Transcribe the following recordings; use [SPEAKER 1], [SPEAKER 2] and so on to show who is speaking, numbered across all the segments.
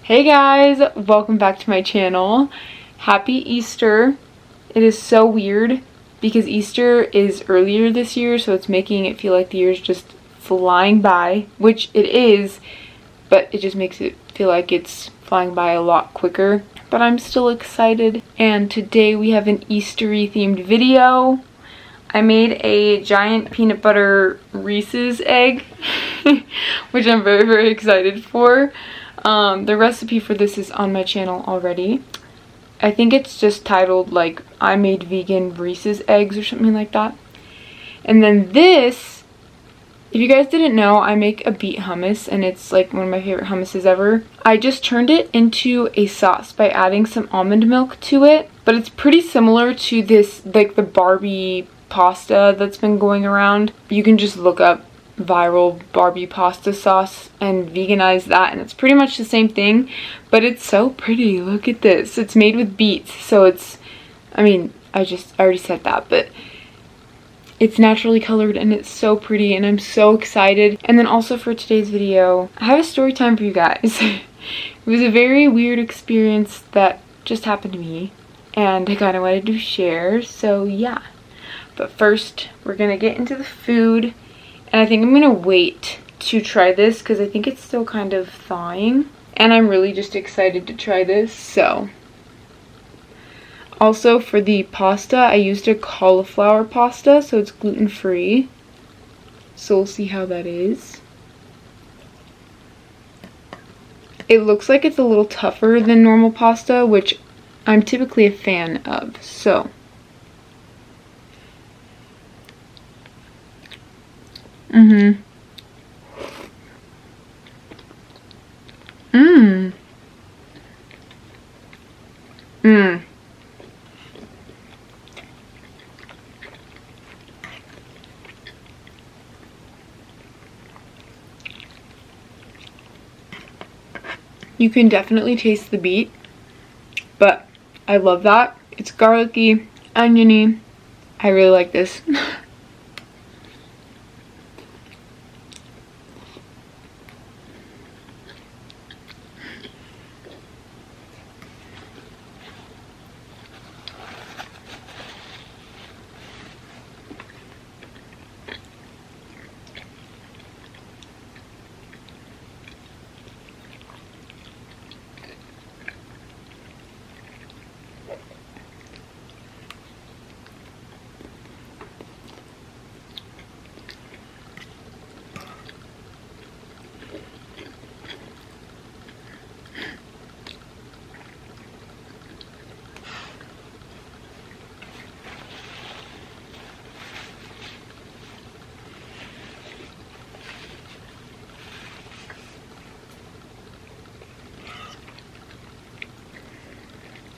[SPEAKER 1] Hey guys, welcome back to my channel. Happy Easter. It is so weird because Easter is earlier this year, so it's making it feel like the year's just flying by, which it is, but it just makes it feel like it's flying by a lot quicker. But I'm still excited, and today we have an Eastery themed video. I made a giant peanut butter Reese's egg, which I'm very, very excited for. The recipe for this is on my channel already. I think it's just titled like I made vegan Reese's eggs or something like that. And then this, if you guys didn't know, I make a beet hummus and it's like one of my favorite hummuses ever. I just turned it into a sauce by adding some almond milk to it, but it's pretty similar to this, like the Barbie pasta that's been going around. You can just look up viral Barbie pasta sauce and veganize that, and it's pretty much the same thing, but it's so pretty. Look at this. It's made with beets, so it's, I mean, I already said that, but it's naturally colored and it's so pretty, and I'm so excited. And then also for today's video, I have a story time for you guys. It was a very weird experience that just happened to me, and I kind of wanted to share, so yeah. But first, we're gonna get into the food. And I think I'm gonna wait to try this because I think it's still kind of thawing. And I'm really just excited to try this, so. Also for the pasta, I used a cauliflower pasta, so it's gluten-free. So we'll see how that is. It looks like it's a little tougher than normal pasta, which I'm typically a fan of, so. Mm-hmm. You can definitely taste the beet, but I love that. It's garlicky, oniony. I really like this.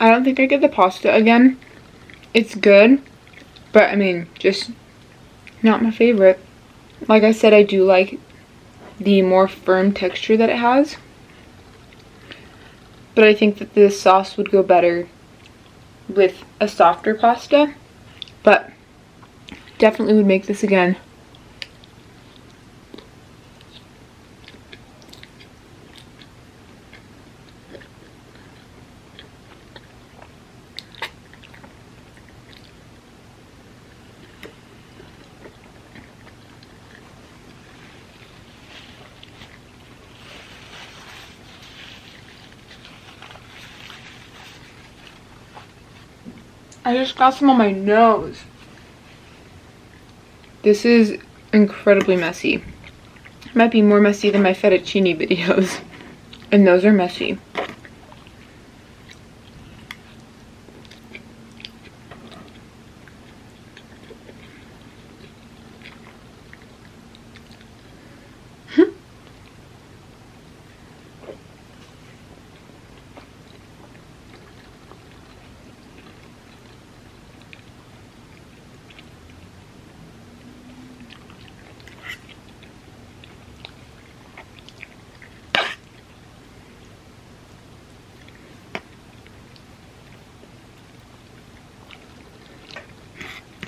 [SPEAKER 1] I don't think I get the pasta again. It's good, but I mean, just not my favorite. Like I said, I do like the more firm texture that it has, but I think that this sauce would go better with a softer pasta, but definitely would make this again. I just got some on my nose. This is incredibly messy. It might be more messy than my fettuccine videos. And those are messy.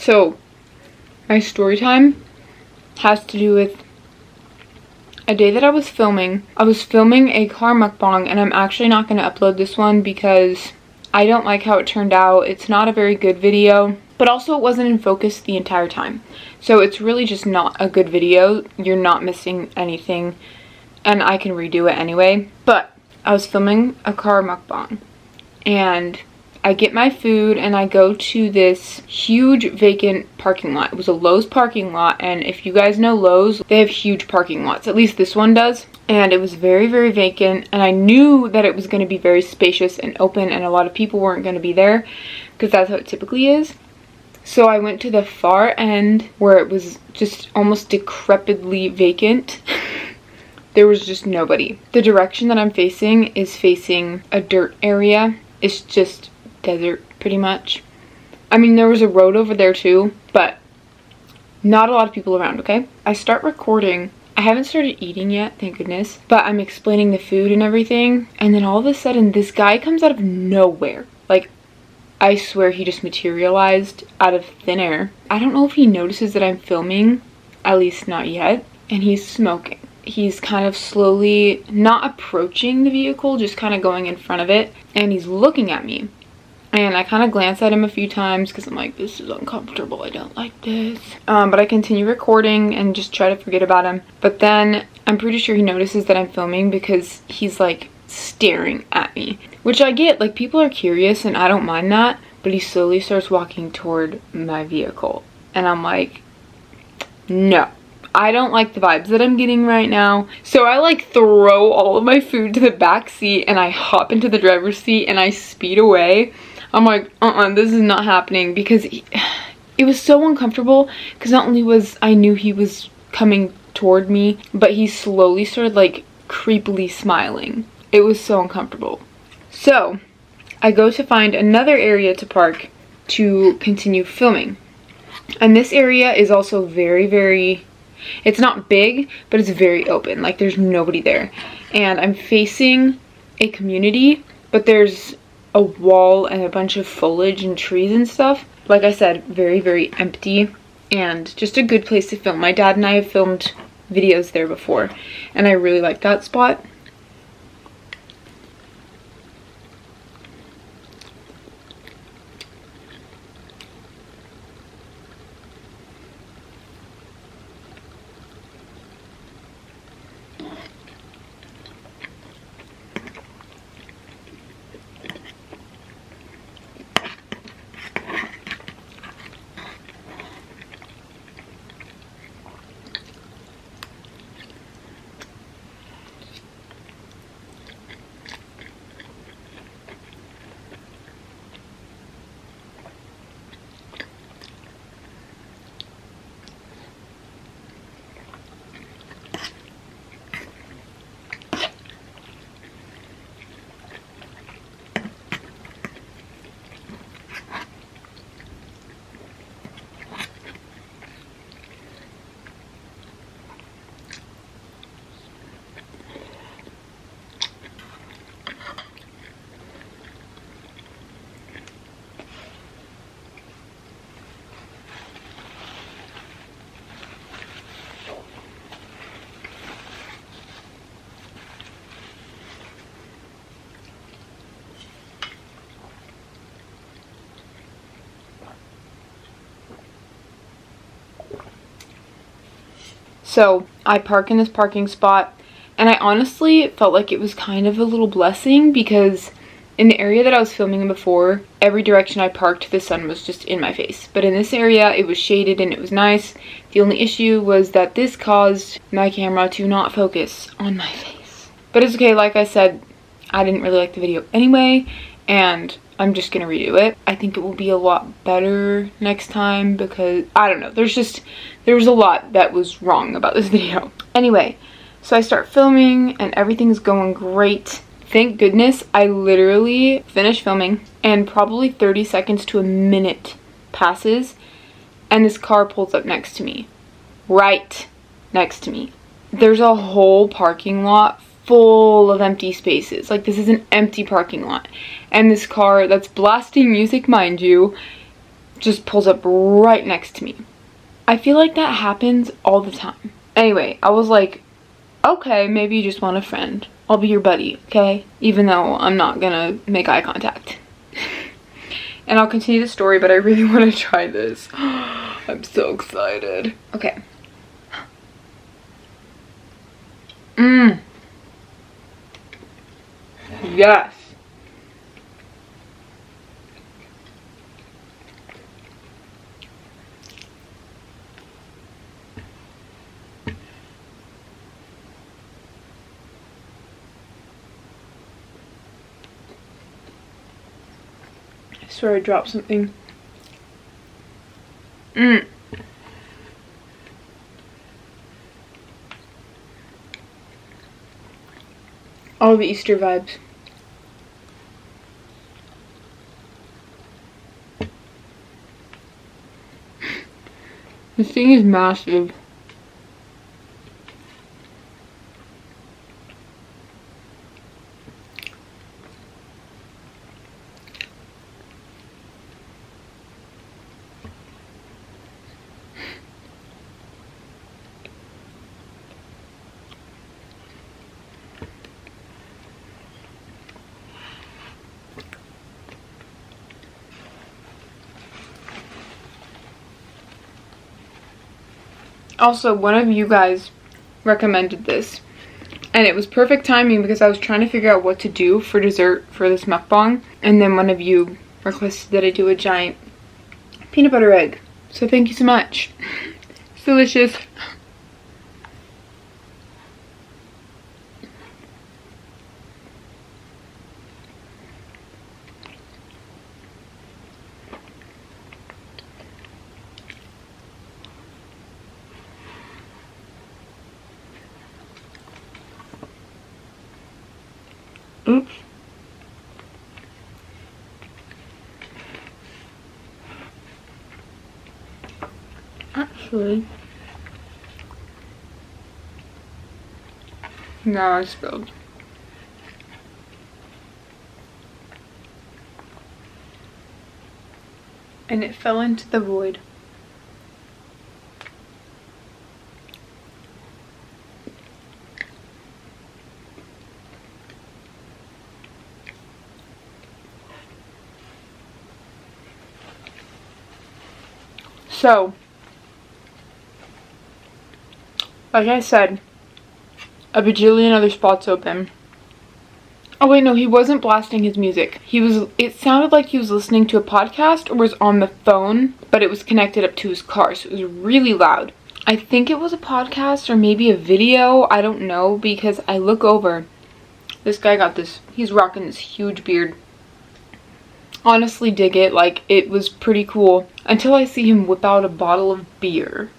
[SPEAKER 1] So, my story time has to do with a day that I was filming a car mukbang, and I'm actually not going to upload this one because I don't like how it turned out. It's not a very good video, but also it wasn't in focus the entire time. So it's really just not a good video. You're not missing anything, and I can redo it anyway. But I was filming a car mukbang, and I get my food and I go to this huge vacant parking lot. It was a Lowe's parking lot, and if you guys know Lowe's, they have huge parking lots. At least this one does. And it was very, very vacant, and I knew that it was going to be very spacious and open and a lot of people weren't going to be there because that's how it typically is. So I went to the far end where it was just almost decrepitly vacant. There was just nobody. The direction that I'm facing is facing a dirt area. It's just desert pretty much. I mean, there was a road over there too, but not a lot of people around, okay? I start recording. I haven't started eating yet, thank goodness, but I'm explaining the food and everything, and then all of a sudden this guy comes out of nowhere. Like, I swear he just materialized out of thin air. I don't know if he notices that I'm filming, at least not yet, and he's smoking. He's kind of slowly not approaching the vehicle, just kind of going in front of it, and he's looking at me. And I kind of glance at him a few times because I'm like, this is uncomfortable. I don't like this. But I continue recording and just try to forget about him. But then I'm pretty sure he notices that I'm filming because he's like staring at me. Which I get, like, people are curious and I don't mind that. But he slowly starts walking toward my vehicle. And I'm like, no. I don't like the vibes that I'm getting right now. So I like throw all of my food to the back seat and I hop into the driver's seat and I speed away. I'm like, this is not happening, because it was so uncomfortable because not only was I knew he was coming toward me, but he slowly started like creepily smiling. It was so uncomfortable. So I go to find another area to park to continue filming. And this area is also very, very, it's not big, but it's very open. Like, there's nobody there. And I'm facing a community, but there's a wall and a bunch of foliage and trees and stuff. Like I said, very, very empty and just a good place to film. My dad and I have filmed videos there before, and I really like that spot. So I park in this parking spot, and I honestly felt like it was kind of a little blessing because in the area that I was filming in before, every direction I parked, the sun was just in my face. But in this area, it was shaded and it was nice. The only issue was that this caused my camera to not focus on my face. But it's okay, like I said, I didn't really like the video anyway, and I'm just gonna redo it. I think it will be a lot better next time because, I don't know, there was a lot that was wrong about this video. Anyway, so I start filming and everything's going great. Thank goodness I literally finished filming and probably 30 seconds to a minute passes and this car pulls up next to me. Right next to me. There's a whole parking lot full of empty spaces. Like, this is an empty parking lot. And this car that's blasting music, mind you, just pulls up right next to me. I feel like that happens all the time. Anyway, I was like, okay, maybe you just want a friend. I'll be your buddy, okay? Even though I'm not gonna make eye contact. And I'll continue the story, but I really want to try this. I'm so excited. Okay. Mmm. Yes. I swear I dropped something. Mmm. All the Easter vibes. This thing is massive. Also, one of you guys recommended this, and it was perfect timing because I was trying to figure out what to do for dessert for this mukbang, and then one of you requested that I do a giant peanut butter egg. So thank you so much. It's delicious. Oops. Actually, now I spilled. And it fell into the void. So, like I said, a bajillion other spots open. Oh wait, no, he wasn't blasting his music. It sounded like he was listening to a podcast or was on the phone, but it was connected up to his car, so it was really loud. I think it was a podcast or maybe a video, I don't know, because I look over. This guy he's rocking this huge beard. Honestly dig it, like, it was pretty cool. Until I see him whip out a bottle of beer.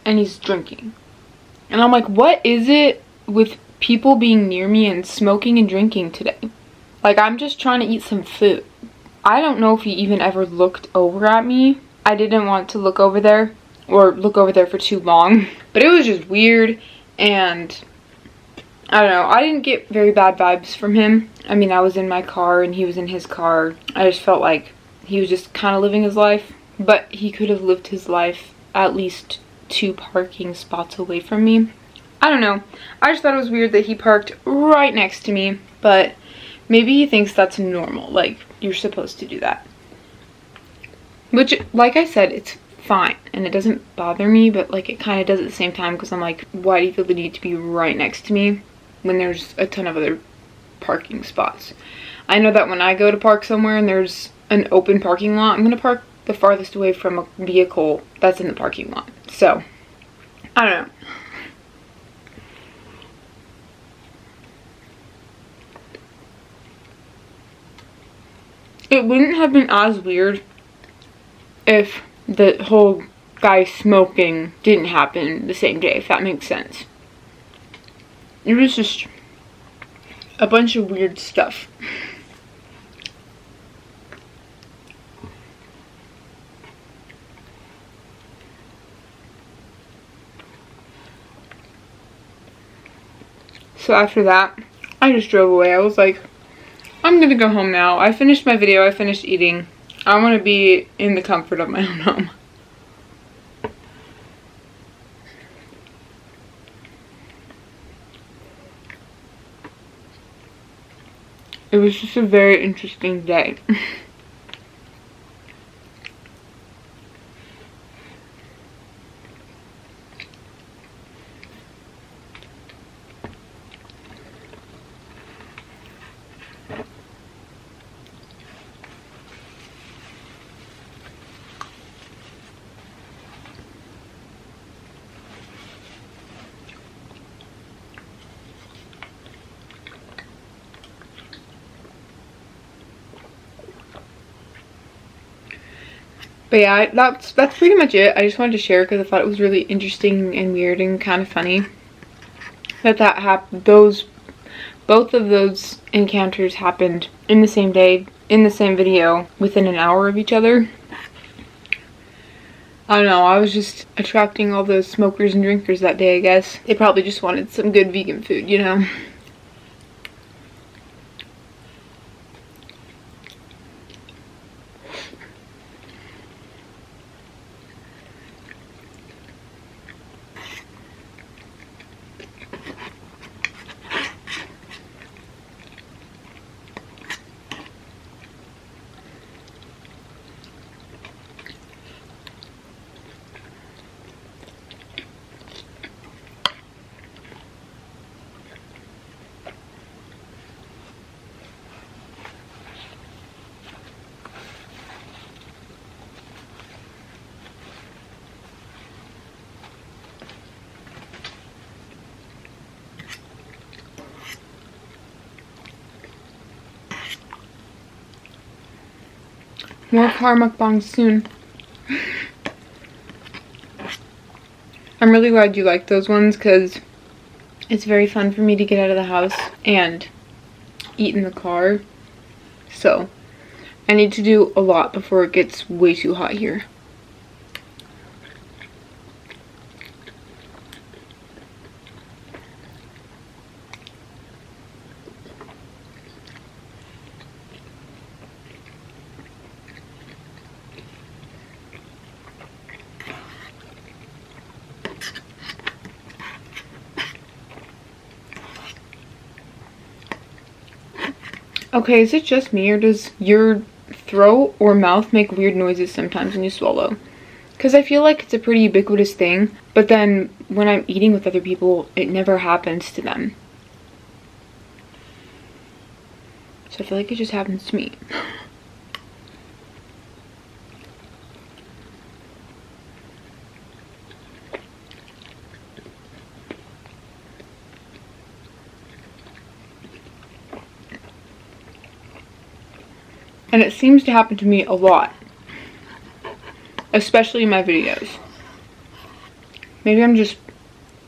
[SPEAKER 1] And he's drinking. And I'm like, what is it with people being near me and smoking and drinking today? Like, I'm just trying to eat some food. I don't know if he even ever looked over at me. I didn't want to look over there, or look over there for too long. But it was just weird, and I don't know. I didn't get very bad vibes from him. I mean, I was in my car and he was in his car. I just felt like he was just kind of living his life. But he could have lived his life at least 2 parking spots away from me. I don't know. I just thought it was weird that he parked right next to me. But maybe he thinks that's normal. Like, you're supposed to do that. Which, like I said, it's fine. And it doesn't bother me. But, like, it kind of does at the same time. Because I'm like, why do you feel the need to be right next to me when there's a ton of other parking spots? I know that when I go to park somewhere and there's an open parking lot, I'm going to park the farthest away from a vehicle that's in the parking lot. So, I don't know. It wouldn't have been as weird if the whole guy smoking didn't happen the same day, if that makes sense. It was just a bunch of weird stuff. So after that, I just drove away. I was like, I'm gonna go home now. I finished my video. I finished eating. I want to be in the comfort of my own home. it was just a very interesting day. But yeah, that's pretty much it. I just wanted to share because I thought it was really interesting and weird and kind of funny that happened. Both of those encounters happened in the same day, in the same video, within an hour of each other. I don't know, I was just attracting all those smokers and drinkers that day, I guess. They probably just wanted some good vegan food, you know? More car mukbangs soon. I'm really glad you like those ones because it's very fun for me to get out of the house and eat in the car. So I need to do a lot before it gets way too hot here. Okay, is it just me or does your throat or mouth make weird noises sometimes when you swallow? Because I feel like it's a pretty ubiquitous thing, but then when I'm eating with other people, it never happens to them. So I feel like it just happens to me. And it seems to happen to me a lot. Especially in my videos. Maybe I'm just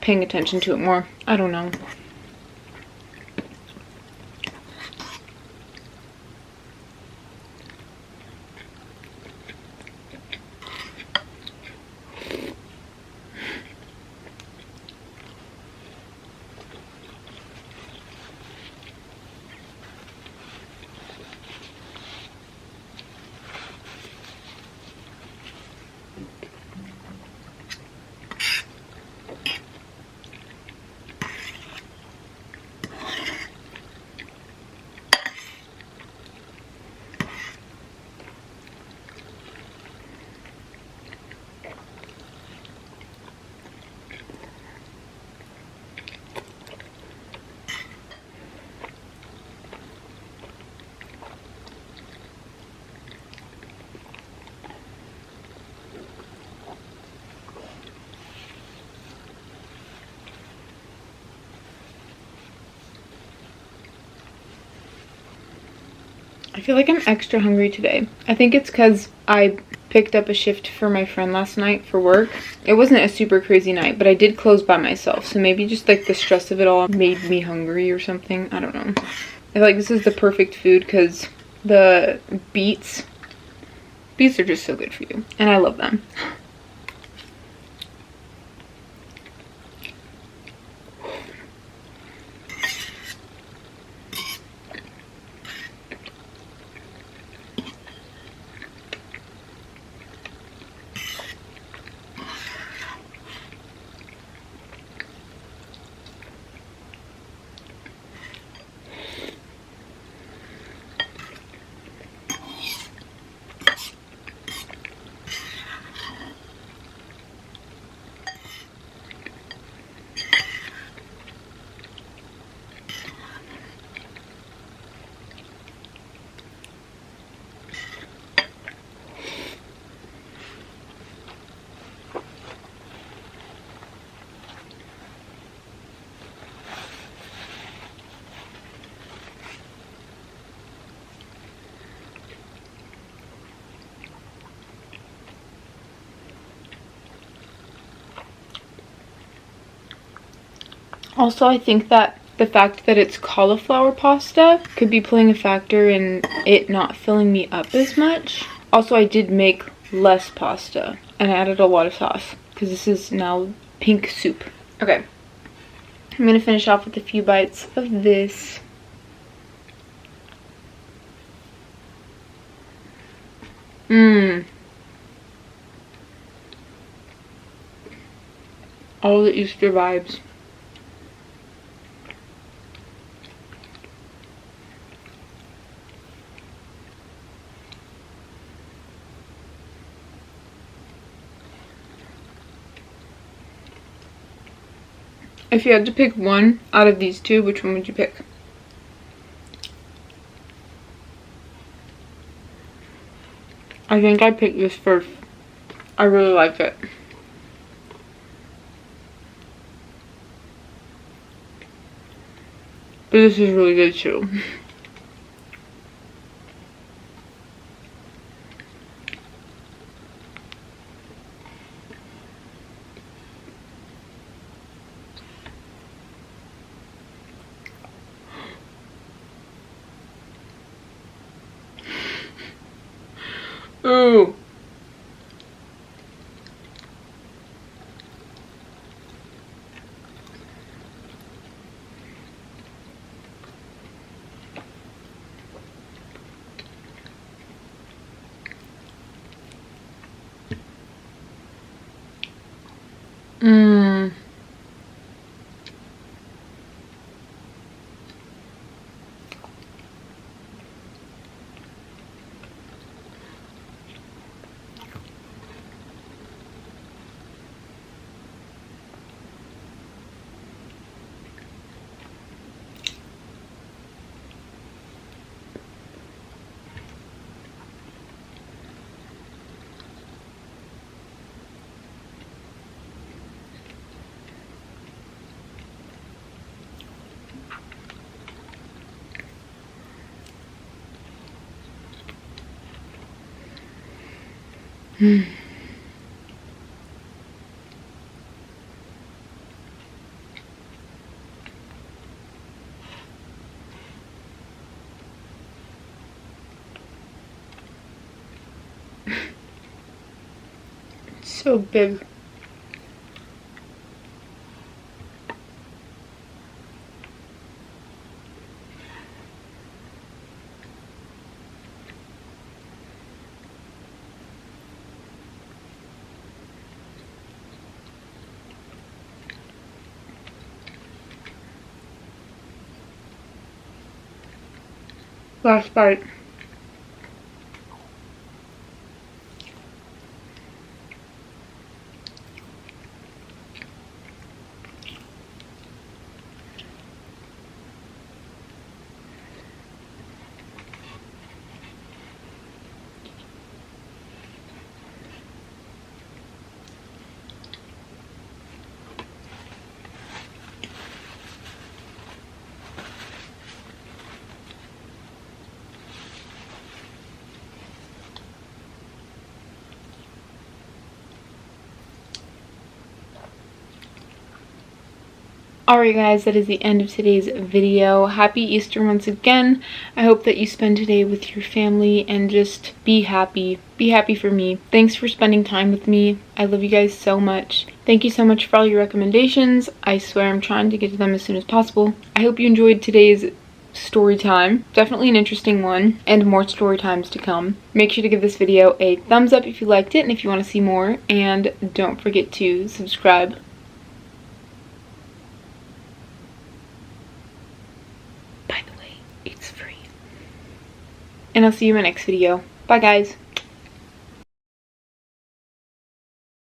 [SPEAKER 1] paying attention to it more. I don't know. I feel like I'm extra hungry today. I think it's because I picked up a shift for my friend last night for work. It wasn't a super crazy night, but I did close by myself. So maybe just like the stress of it all made me hungry or something. I don't know. I feel like this is the perfect food because the beets are just so good for you. And I love them. Also, I think that the fact that it's cauliflower pasta could be playing a factor in it not filling me up as much. Also, I did make less pasta and I added a lot of sauce because this is now pink soup. Okay, I'm gonna finish off with a few bites of this. All the Easter vibes. If you had to pick one out of these two, which one would you pick? I think I picked this first. I really like it. But this is really good too. Ooh. Mmm. So big. Last bite. Alright guys, that is the end of today's video. Happy Easter once again. I hope that you spend today with your family and just be happy. Be happy for me. Thanks for spending time with me. I love you guys so much. Thank you so much for all your recommendations. I swear I'm trying to get to them as soon as possible. I hope you enjoyed today's story time. Definitely an interesting one, and more story times to come. Make sure to give this video a thumbs up if you liked it and if you want to see more, and don't forget to subscribe. It's free. And I'll see you in my next video. Bye guys.